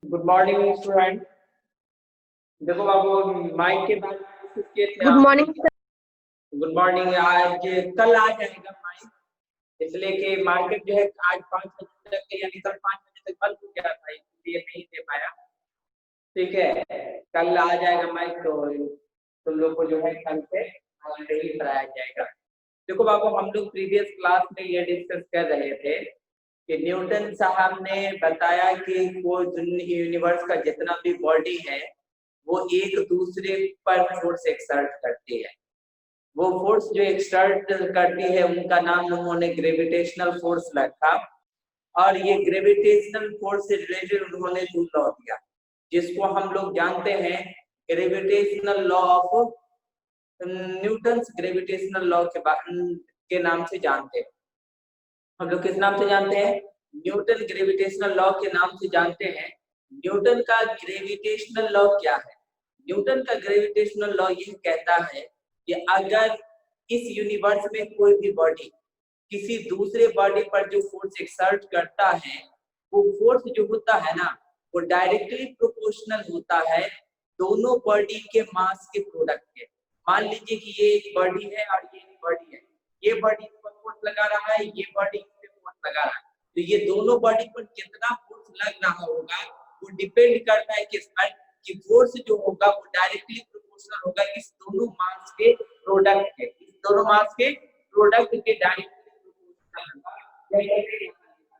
Good morning student. देखो बाबू mic के बारे में डिस्कस किए थे। Good morning sir. Good morning. आज कल आ जाएगा माइक, इसलिए कि मार्केट जो है आज 5 बजे तक यानी कल 5 बजे तक बंद हो गया था, इसलिए नहीं दे पाया। ठीक है, कल आ जाएगा माइक तो तुम लोग को जो है कल से डेली कराया जाएगा। देखो बाबू, हम लोग प्रीवियस क्लास में ये डिस्कस कर रहे थे कि न्यूटन साहब ने बताया कि वो यूनिवर्स का जितना भी बॉडी है वो एक दूसरे पर फोर्स एक्सर्ट करती है। वो फोर्स जो एक्सर्ट करती है उनका नाम उन्होंने ग्रेविटेशनल फोर्स रखा, और ये ग्रेविटेशनल फोर्स से रिलेटेड उन्होंने 2 लॉ दिया, जिसको हम लोग जानते हैं gravitational law of Newton's gravitational law के नाम से जानते हैं। हम लोग किस नाम से जानते हैं? न्यूटन ग्रेविटेशनल लॉ के नाम से जानते हैं। न्यूटन का ग्रेविटेशनल लॉ क्या है? न्यूटन का ग्रेविटेशनल लॉ यह कहता है कि अगर इस यूनिवर्स में कोई भी बॉडी किसी दूसरे बॉडी पर जो फोर्स एक्सर्ट करता है, वो फोर्स जो होता है ना, वो डायरेक्टली प्रोपोर्शनल होता है दोनों बॉडी के मास के प्रोडक्ट के। मान लीजिए कि ये एक बॉडी है और ये एक बॉडी है, ये बॉडी इस पर फोर्स लगा रहा है, ये बॉडी इस पे फोर्स लगा रहा है, तो ये दोनों बॉडी पर कितना फोर्स लग रहा होगा वो डिपेंड करता है किस पर, कि फोर्स जो होगा वो डायरेक्टली प्रोपोर्शनल होगा इस दोनों मास के प्रोडक्ट के, इस दोनों मास के प्रोडक्ट के डायरेक्टली प्रोपोर्शनल होगा।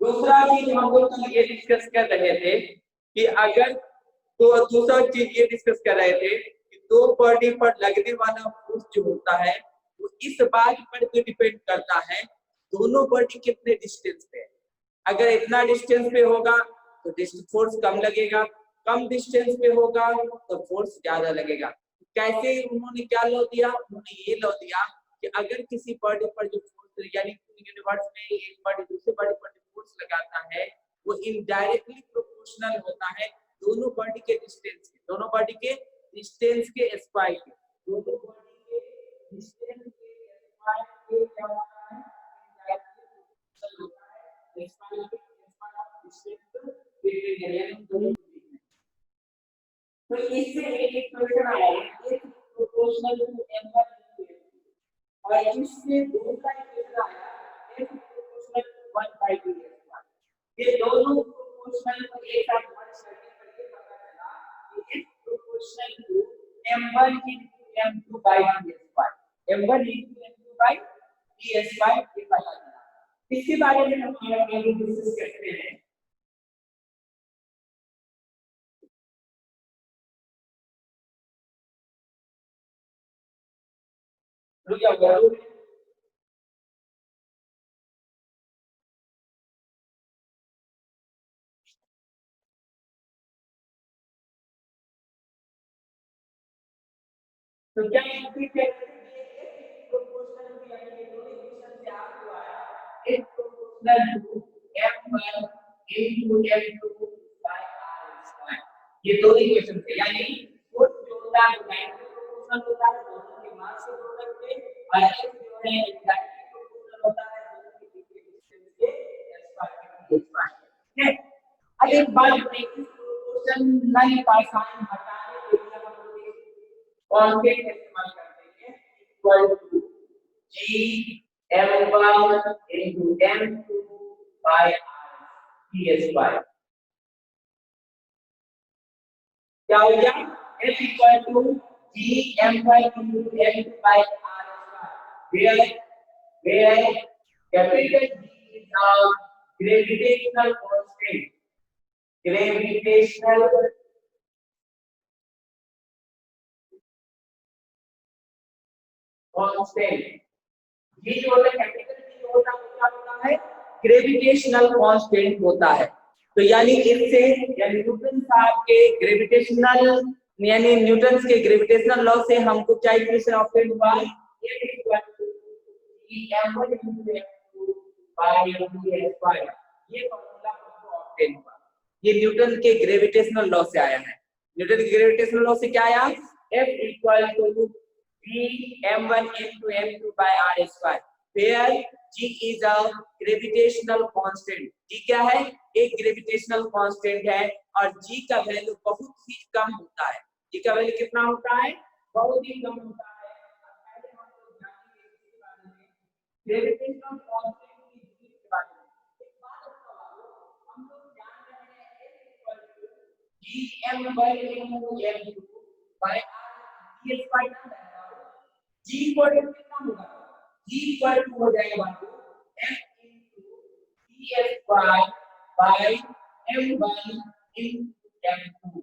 दूसरा चीज हम लोग ये डिस्कस कर रहे थे कि अगर तो दूसरा चीज ये डिस्कस कर रहे थे कि दो बॉडी पर लगने वाला फोर्स जो होता है वो इस बात पर भी डिपेंड करता है दोनों बॉडी कितने डिस्टेंस पे है। अगर इतना डिस्टेंस पे होगा तो फोर्स कम लगेगा, कम डिस्टेंस पे होगा तो फोर्स ज्यादा लगेगा। कैसे उन्होंने क्या लॉ दिया? उन्होंने ये लॉ दिया कि अगर किसी बॉडी पर जो फोर्स यानी यूनिवर्स में एक बॉडी दूसरे बॉडी पर फोर्स लगाता है वो इनडायरेक्टली प्रोपोर्शनल होता है दोनों बॉडी के डिस्टेंस के, दोनों बॉडी के डिस्टेंस के स्क्वायर के, दोनों बॉडी के डिस्टेंस के स्क्वायर के क्या होता है? इनडायरेक्टली होता है स्क्वायर के स्क्वायर ऑफ डिस्टेंस बिटवीन यानी दोनों। तो इससे एक इक्वेशन आया है एक प्रोपोर्शनल टू m1 और इससे दूसरा इक्वेशन आया एक प्रोपोर्शनल टू 1/2 ये दोनों प्रोपोर्शनल को एक साथ मर्ज करने पर ये पता चला कि इस proportional to m1 into m2 by d2 m1 into m2 by d2 ये पता चला। इसके बारे में हम आगे डिस्कस करते हैं। रुकिए जरूर तो क्या इनकी प्रोपोर्शनल भी यानी दो इक्वेशन से आपको आया एक proportional to m1 into m2 by r²। ये दो इक्वेशन से यानी फोर्स जो होता है डायरेक्टली प्रोपोर्शनल होता है दोनों के मास के प्रोडक्ट के, और एक जो है इनडायरेक्टली प्रोपोर्शनल होता है दोनों के बीच के डिस्टेंस के स्क्वायर के स्क्वायर। ठीक है, अब एक बात देखिए प्रोपोर्शनल का साइन हटाने के लिए हम लोग कांस्टेंट इस्तेमाल करते हैं equal to g m1 into m2 by r square. क्या हो गया? f equal to g m1 into m2 by r square, where capital G is a gravitational constant, gravitational constant. ये जो होता है कैपिटल जी जो होता है क्या होता है? ग्रेविटेशनल कांस्टेंट होता है। तो यानी इससे यानी न्यूटन साहब के ग्रेविटेशनल यानी न्यूटन के ग्रेविटेशनल लॉ से हमको क्या इक्वेशन ऑब्टेन हुआ? F equal to m1 into m2 by d square. ये फार्मूला हमको ऑब्टेन हुआ, ये न्यूटन के ग्रेविटेशनल लॉ से आया है। न्यूटन के ग्रेविटेशनल लॉ से क्या आया? F equal to m1 into m2 by r square. Where G is a gravitational constant. G क्या है? एक ग्रेविटेशनल कांस्टेंट है और जी का वैल्यू बहुत ही कम होता है। जी का वैल्यू कितना होता है? बहुत ही कम होता है। पहले हम लोग जानेंगे इसके बारे में, ग्रेविटेशनल कांस्टेंट की जी के बारे में। एक बात बताओ, हम लोग जान रहे हैं F equal to G m by m by r d square ना है। जी इक्वल टू कितना होगा? जी इक्वल टू हो जाएगा m into d square by m1 into m2।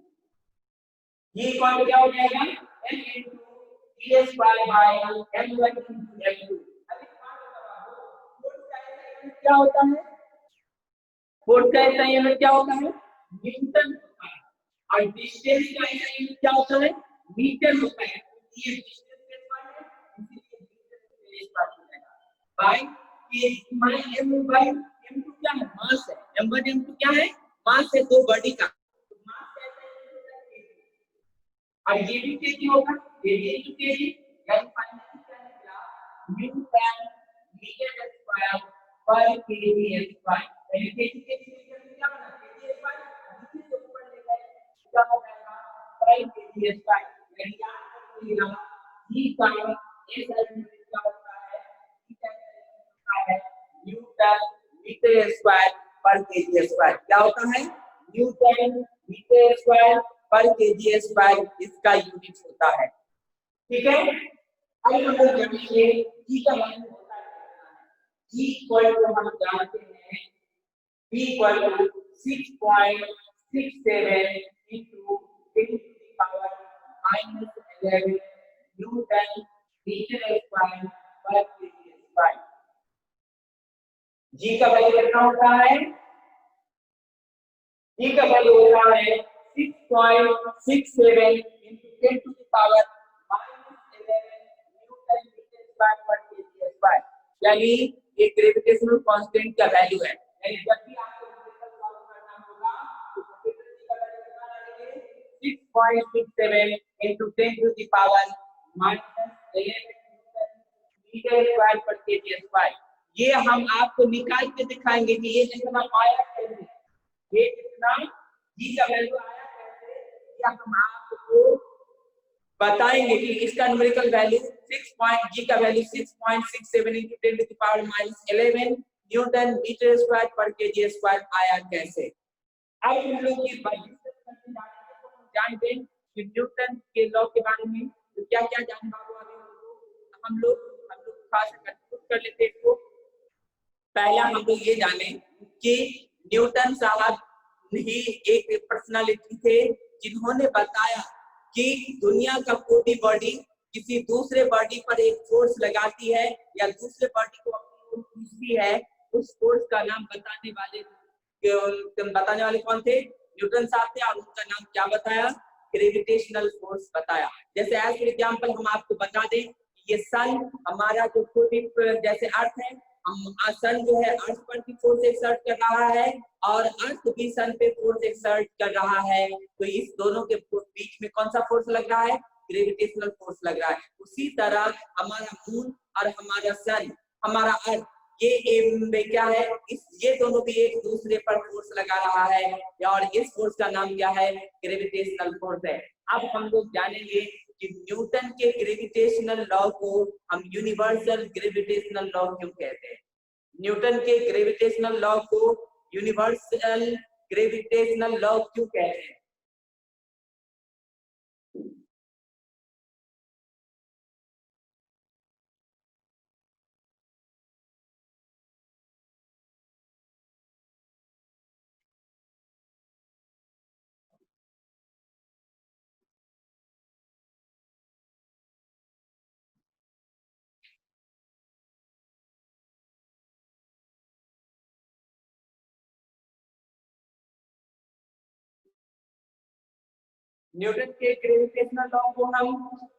ये इक्वल क्या हो जाएगा? m into d square by m1 into m2। अब एक बात बताओ, फोर्स का यूनिट क्या होता है? फोर्स का यूनिट क्या होता है? न्यूटन होता है। और डिस्टेंस का यूनिट क्या होता है? मीटर होता है। ये डिस्टेंस के स्क्वायर है, इसीलिए मीटर के स्क्वायर हो जाएगा। बाय ये माय m by m2 क्या है? मास है। m1 m2 क्या है? मास है दो बॉडी का। तो मास कैसा है? और ये भी केजी होगा, केजी इनटू केजी, यानी फाइनली क्या निकला? न्यूटन मीटर स्क्वायर पर केजी स्क्वायर। यानी केजी केजी मीटर क्या बना? केजी स्क्वायर नीचे से ऊपर ले गए क्या हो जाएगा? पर केजी स्क्वायर। यानी याद रखिएगा जी का इस एलिमेंट क्या होता है? जी का होता है न्यूटन मीटर स्क्वायर पर केजी स्क्वायर। क्या होता है? न्यूटन मीटर स्क्वायर पर केजी स्क्वायर इसका यूनिट होता है। ठीक है, अब हम लोग जानेंगे जी का वैल्यू होता है। जी इक्वल टू हम जानते हैं v equal to 6.67 into 10 to the power -11 newton metre square पर केजी स्क्वायर। जी का वैल्यू कितना होता है? जी का वैल्यू होता है 6.67 into 10 to the power -11 newton metre square पर केजी स्क्वायर। यानी ये ग्रेविटेशनल कांस्टेंट का वैल्यू है। यानी जब भी आपको न्यूमेरिकल सॉल्व करना होगा तो कैपिटल जी का वैल्यू कितना लगाएंगे? 6.67 into 10 to the power -11 newton metre square पर केजी स्क्वायर। ये हम आपको निकाल के दिखाएंगे कि ये कितना आया कैसे, ये कितना जी का वैल्यू आया कैसे, या हम आपको बताएंगे कि इसका न्यूमेरिकल वैल्यू 6 जी का value 6.67 into 10 to the power -11 newton metre square पर केजी स्क्वायर आया कैसे। अब हम लोग ये जानते हैं कि न्यूटन के लॉ के बारे में तो क्या क्या जान बाबू आगे हम लोग खास कर लेते हैं। इसको पहला हम लोग ये जाने कि न्यूटन साहब ही एक पर्सनालिटी थे जिन्होंने बताया कि दुनिया का कोई भी बॉडी किसी दूसरे बॉडी पर एक फोर्स लगाती है या दूसरे बॉडी को अपनी ओर खींचती है, उस फोर्स का नाम बताने वाले कौन थे? न्यूटन साहब थे। और उनका नाम क्या बताया? ग्रेविटेशनल फोर्स बताया। जैसे एज फॉर एग्जांपल हम आपको बता दें, ये सन हमारा जो जैसे अर्थ है, हम सन जो है अर्थ पर भी फोर्स एक्सर्ट कर रहा है और अर्थ भी सन पे फोर्स एक्सर्ट कर रहा है। तो इस दोनों के बीच में कौन सा फोर्स लग रहा है? ग्रेविटेशनल फोर्स लग रहा है। उसी तरह हमारा मून और हमारा सन, हमारा अर्थ, ये क्या है? ये दोनों भी एक दूसरे पर फोर्स लगा रहा है और इस फोर्स का नाम क्या है? ग्रेविटेशनल फोर्स है। अब हम लोग जानेंगे कि न्यूटन के ग्रेविटेशनल लॉ को हम यूनिवर्सल ग्रेविटेशनल लॉ क्यों कहते हैं? न्यूटन के ग्रेविटेशनल लॉ को यूनिवर्सल ग्रेविटेशनल लॉ क्यों कहते हैं? न्यूटन के ग्रेविटेशनल लॉ को हम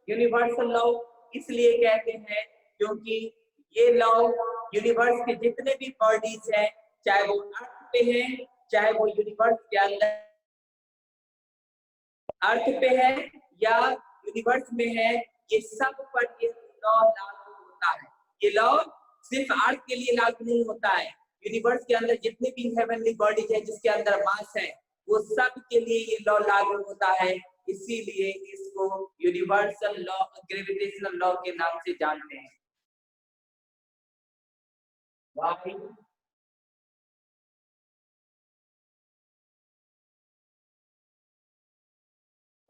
यूनिवर्सल लॉ इसलिए कहते हैं क्योंकि ये लॉ यूनिवर्स के जितने भी बॉडीज हैं, चाहे वो अर्थ पे है, चाहे वो यूनिवर्स के अंदर अर्थ पे है या यूनिवर्स में है, ये सब पर ये लॉ लागू होता है। ये लॉ सिर्फ अर्थ के लिए लागू नहीं होता है, यूनिवर्स के अंदर जितने भी हेवनली बॉडीज है जिसके अंदर मास है वो सब के लिए ये लॉ लागू होता है। इसीलिए इसको यूनिवर्सल लॉ, ग्रेविटेशनल लॉ के नाम से जानते हैं।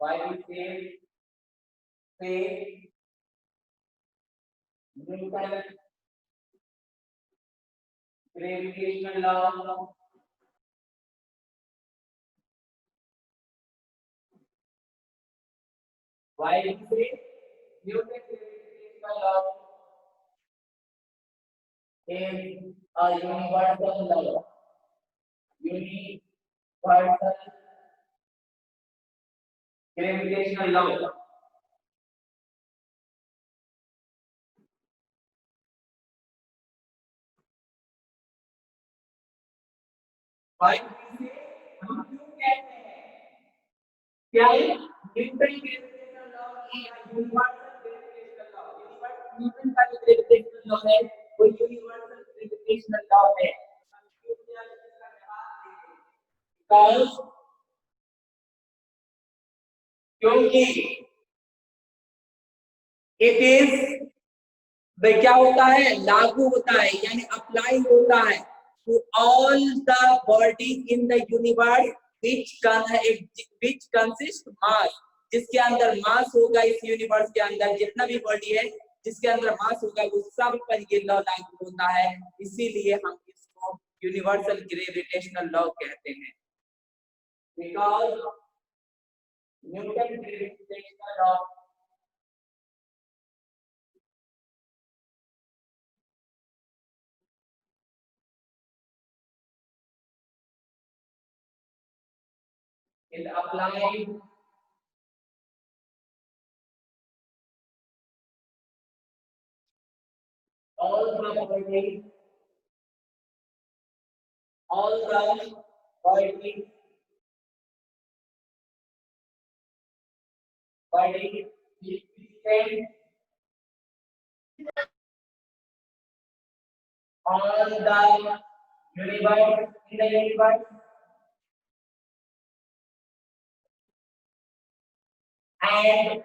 Why we say Newton gravitational law? Why we say Newton gravitational law is a universal law? Universal gravitational law. Why we say हम क्यों कहते हैं क्या न्यूटन ग्रेविटेशनल लॉ की यूनिवर्सल ग्रेविटेशनल लॉ, न्यूटन का जो ग्रेविटेशनल लॉ है वो यूनिवर्सल ग्रेविटेशनल लॉ है। क्योंकि इट इज क्या होता है, लागू होता है यानी अप्लाई होता है to all the body in the universe which consist mass, जिसके अंदर मास होगा इस यूनिवर्स के अंदर जितना भी बॉडी है जिसके अंदर मास होगा वो सब पर ये लॉ लागू होता है। इसीलिए हम इसको यूनिवर्सल ग्रेविटेशनल लॉ कहते हैं। Because Newton gravitational law is applied all the body on the universe in the universe and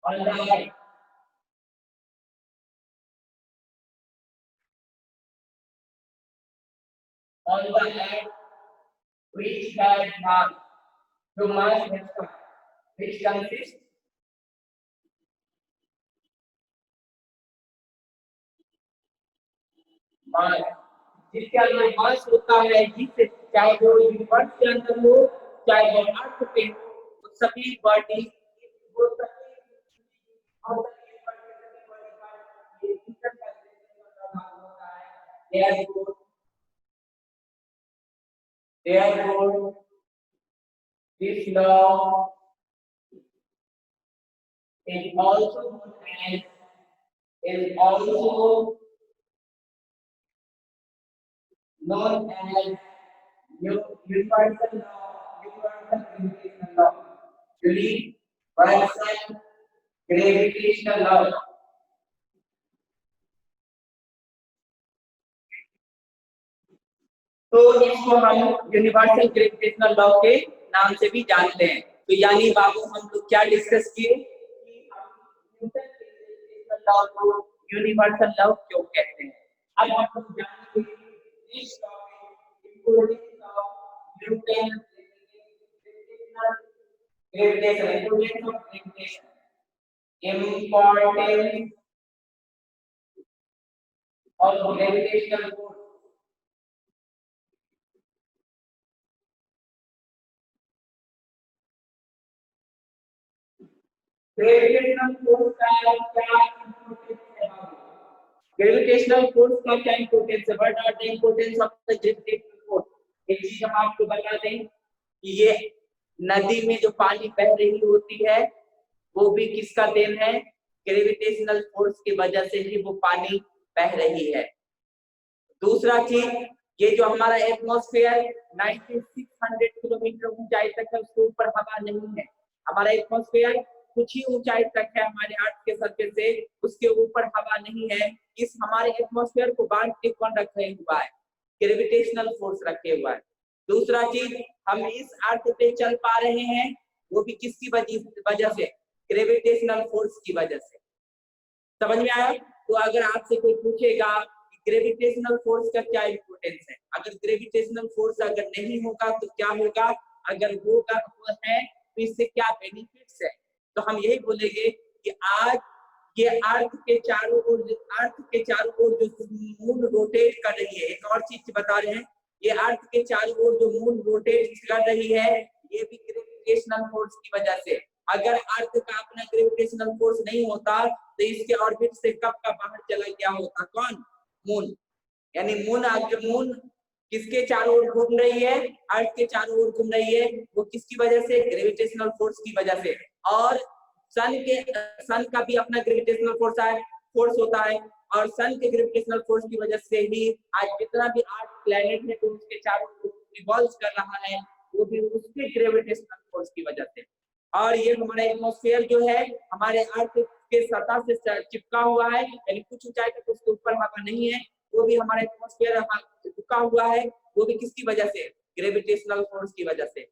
on the earth. On the earth which has mass, जो mass है उसका which consists मास, जिसके अंदर मास होता है, जिससे चाहे वो यूनिवर्स के अंदर हो चाहे वो अर्थ पे हो, वो सभी बॉडी वो therefore this law is also known as universal gravitational law. तो इसको हम यूनिवर्सल ग्रेविटेशनल लॉ के नाम से भी जानते हैं। तो यानी बाबू हम लोग क्या डिस्कस किए कि हम न्यूटन ग्रेविटेशनल लॉ को यूनिवर्सल लॉ क्यों कहते हैं। अब हम लोग जानेंगे इस topic importance of Newton gravitational importance of gravitation, importance of gravitational force. Gravitational force का क्या इंपॉर्टेंस है? ग्रेविटेशनल फोर्स का क्या इंपॉर्टेंस है? What are the importance of the gravitational force? एक चीज हम आपको बता दें कि ये नदी में जो पानी बह रही होती है वो भी किसका देन है? ग्रेविटेशनल फोर्स की वजह से ही वो पानी बह रही है। दूसरा चीज, ये जो हमारा एटमॉस्फेयर 9600 किलोमीटर ऊंचाई तक है उसके ऊपर हवा नहीं है। हमारा एटमॉस्फेयर कुछ ही ऊंचाई तक है हमारे अर्थ के सरफेस से, उसके ऊपर हवा नहीं है। इस हमारे एटमॉस्फेयर को बांध के कौन रखे हुआ है? ग्रेविटेशनल फोर्स रखे हुआ है। दूसरा चीज, हम इस अर्थ पे चल पा रहे हैं वो भी किसकी वजह से? ग्रेविटेशनल फोर्स की वजह से। समझ में आया? तो अगर आपसे कोई पूछेगा कि ग्रेविटेशनल फोर्स का क्या इंपॉर्टेंस है, अगर ग्रेविटेशनल फोर्स अगर नहीं होगा तो क्या होगा, अगर होगा वो है तो इससे क्या बेनिफिट्स है, तो हम यही बोलेंगे कि आज ये अर्थ के चारों ओर जो मून रोटेट कर रही है, एक और चीज बता रहे हैं, ये अर्थ के चारों ओर जो मून रोटेट कर रही है ये भी ग्रेविटेशनल फोर्स की वजह से। अगर अर्थ का अपना ग्रेविटेशनल फोर्स नहीं होता तो इसके ऑर्बिट से कब का बाहर चला गया होता? कौन? मून। यानी मून किसके चारों ओर घूम रही है? अर्थ के चारों ओर घूम रही है। वो किसकी वजह से? ग्रेविटेशनल फोर्स की वजह से। और सन का भी अपना ग्रेविटेशनल फोर्स होता है और सन के ग्रेविटेशनल फोर्स की वजह से ही आज जितना भी अर्थ प्लेनेट है तो उसके चारों ओर रिवॉल्व कर रहा है, वो भी उसके ग्रेविटेशनल फोर्स की वजह से। और ये हमारा एटमॉस्फेयर जो है हमारे अर्थ के सतह से चिपका हुआ है, यानी कुछ ऊंचाई तक उसके ऊपर हवा नहीं है, वो भी हमारा एटमॉस्फेयर झुका हुआ है, वो भी किसकी वजह से? ग्रेविटेशनल फोर्स की वजह से।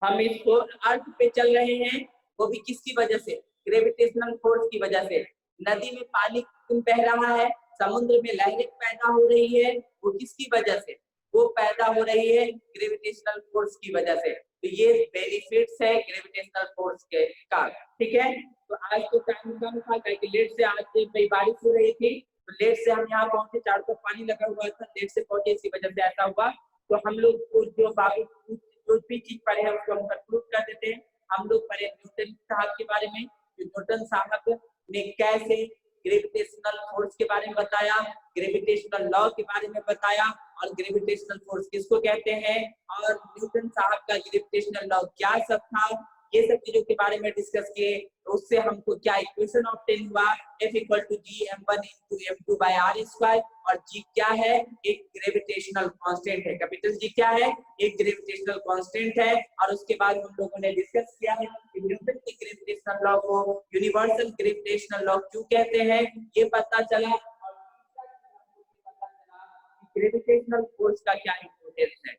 हम इस अर्थ पे चल रहे हैं वो भी किसकी वजह से? ग्रेविटेशनल फोर्स की वजह से। नदी में पानी बह रहा है, समुद्र में लहरें पैदा हो रही है, वो किसकी वजह से? वो पैदा हो रही है ग्रेविटेशनल फोर्स की वजह से। तो ये बेनिफिट्स है ग्रेविटेशनल फोर्स के का। ठीक है, तो आज तो टाइम कम था क्योंकि लेट से आज बारिश हो रही थी, तो लेट से हम यहाँ पहुंचे, चारों तरफ पानी लगा हुआ था, लेट से पहुंचे, इसी वजह से ऐसा हुआ। तो हम लोग को जो बाकी जो भी चीज पढ़े हैं उसको हम कंक्लूड कर देते हैं। हम लोग पढ़े न्यूटन साहब के बारे में, न्यूटन साहब ने कैसे ग्रेविटेशनल फोर्स के बारे में बताया, ग्रेविटेशनल लॉ के बारे में बताया, और ग्रेविटेशनल फोर्स किसको कहते हैं, और न्यूटन साहब का ग्रेविटेशनल लॉ क्या सब था, ये सब चीजों के बारे में डिस्कस किए। तो उससे हमको क्या इक्वेशन ऑब्टेन हुआ? F = gm1 × m2 / r²। और g क्या है? एक ग्रेविटेशनल कांस्टेंट है। कैपिटल G क्या है? एक ग्रेविटेशनल कांस्टेंट है। और उसके बाद हम लोगों ने डिस्कस किया है कि न्यूटन के ग्रेविटेशनल लॉ को यूनिवर्सल ग्रेविटेशनल लॉ क्यों कहते हैं, ये पता चला। ग्रेविटेशनल फोर्स का क्या इंपॉर्टेंस है।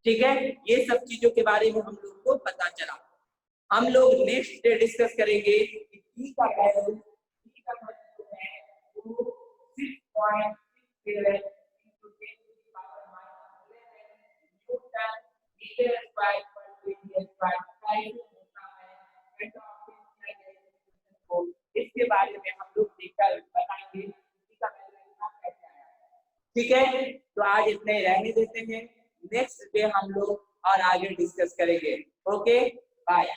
ठीक है, ये सब चीजों के बारे में हम लोग को पता चला। हम लोग नेक्स्ट डे डिस्कस करेंगे कि G का वैल्यू है वो 6.67 into 10 to the power -11 newton metre square पर मीटर स्क्वायर कैसे होता है, इसके बारे में हम लोग देखकर बताएंगे G का वैल्यू कैसे आया। ठीक है, तो आज इतने रहने देते हैं, नेक्स्ट डे हम लोग और आगे डिस्कस करेंगे। Okay, bye.